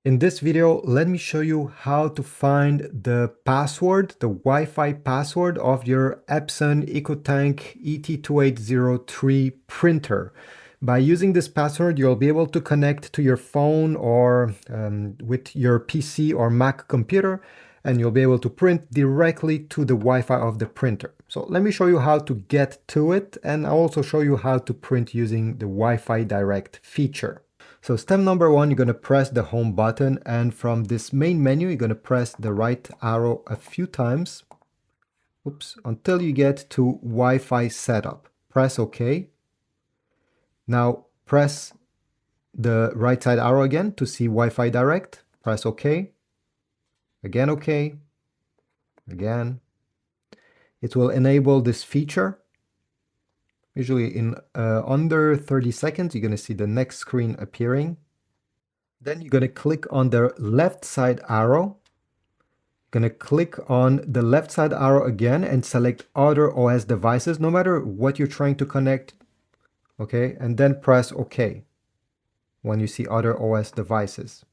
In this video, let me show you how to find the password, the Wi-Fi password of your Epson EcoTank ET-2803 printer. By using this password, you'll be able to connect to your phone or with your PC or Mac computer, and you'll be able to print directly to the Wi-Fi of the printer. So let me show you how to get to it, and I'll also show you how to print using the Wi-Fi Direct feature. So step number one, you're going to press the home button, and from this main menu, you're going to press the right arrow a few times, until you get to Wi-Fi setup. Press OK. Now press the right side arrow again to see Wi-Fi Direct. Press OK. Again OK. Again. It will enable this feature. Usually in under 30 seconds, you're going to see the next screen appearing. Then you're going to click on the left side arrow. You're going to click on the left side arrow again and select other OS devices, no matter what you're trying to connect. Okay, and then press OK when you see other OS devices.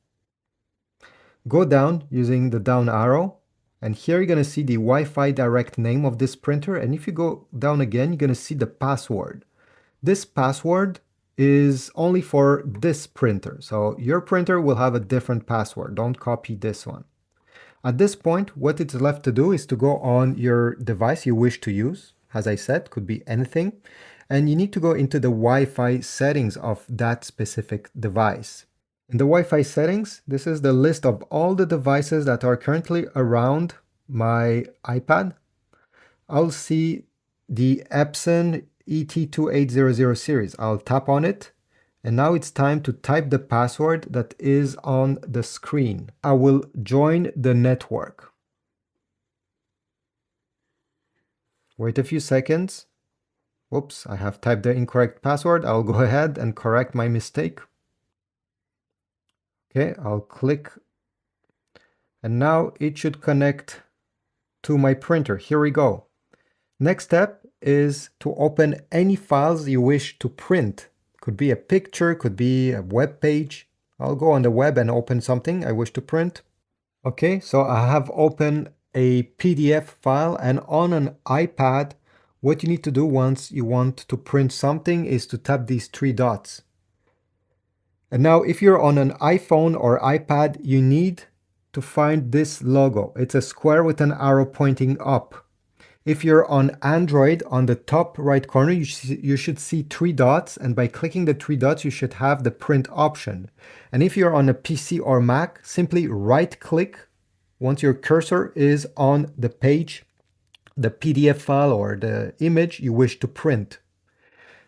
Go down using the down arrow. And here you're going to see the Wi-Fi Direct name of this printer. And if you go down again, you're going to see the password. This password is only for this printer. So your printer will have a different password. Don't copy this one. At this point, what it's left to do is to go on your device you wish to use. As I said, could be anything. And you need to go into the Wi-Fi settings of that specific device. In the Wi-Fi settings, this is the list of all the devices that are currently around my iPad. I'll see the Epson ET-2800 series. I'll tap on it, and now it's time to type the password that is on the screen. I will join the network. Wait a few seconds. Oops, I have typed the incorrect password. I'll go ahead and correct my mistake. Okay, I'll click, and now it should connect to my printer. Here we go. Next step is to open any files you wish to print. Could be a picture, could be a web page. I'll go on the web and open something I wish to print. Okay, so I have opened a PDF file, and on an iPad, what you need to do once you want to print something is to tap these three dots. And now if you're on an iPhone or iPad, you need to find this logo. It's a square with an arrow pointing up. If you're on Android, on the top right corner, you should see three dots, and by clicking the three dots, you should have the print option. And if you're on a PC or Mac, simply right click once your cursor is on the page, the PDF file or the image you wish to print.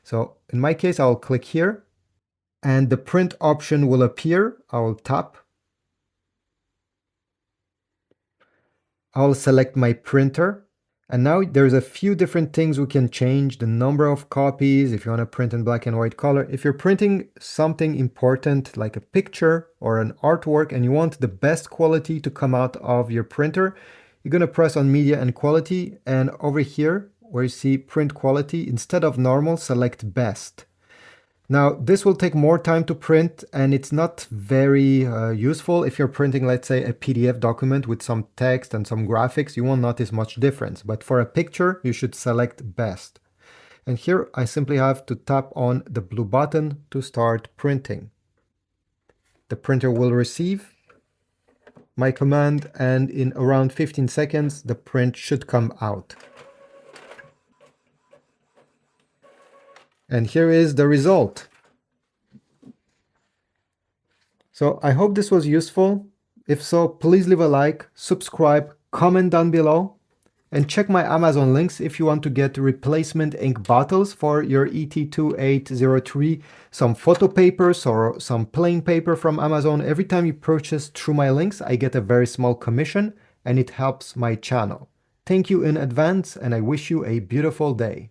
So in my case, I'll click here, and the print option will appear. I'll tap. I'll select my printer. And now there's a few different things we can change. The number of copies, if you want to print in black and white color. If you're printing something important like a picture or an artwork and you want the best quality to come out of your printer, you're going to press on media and quality. And over here where you see print quality, instead of normal, select best. Now, this will take more time to print, and it's not very useful. If you're printing, let's say, a PDF document with some text and some graphics, you won't notice much difference. But for a picture, you should select best. And here, I simply have to tap on the blue button to start printing. The printer will receive my command, and in around 15 seconds, the print should come out. And here is the result. So I hope this was useful. If so, please leave a like, subscribe, comment down below, and check my Amazon links if you want to get replacement ink bottles for your ET-2803, some photo papers or some plain paper from Amazon. Every time you purchase through my links, I get a very small commission, and it helps my channel. Thank you in advance, and I wish you a beautiful day.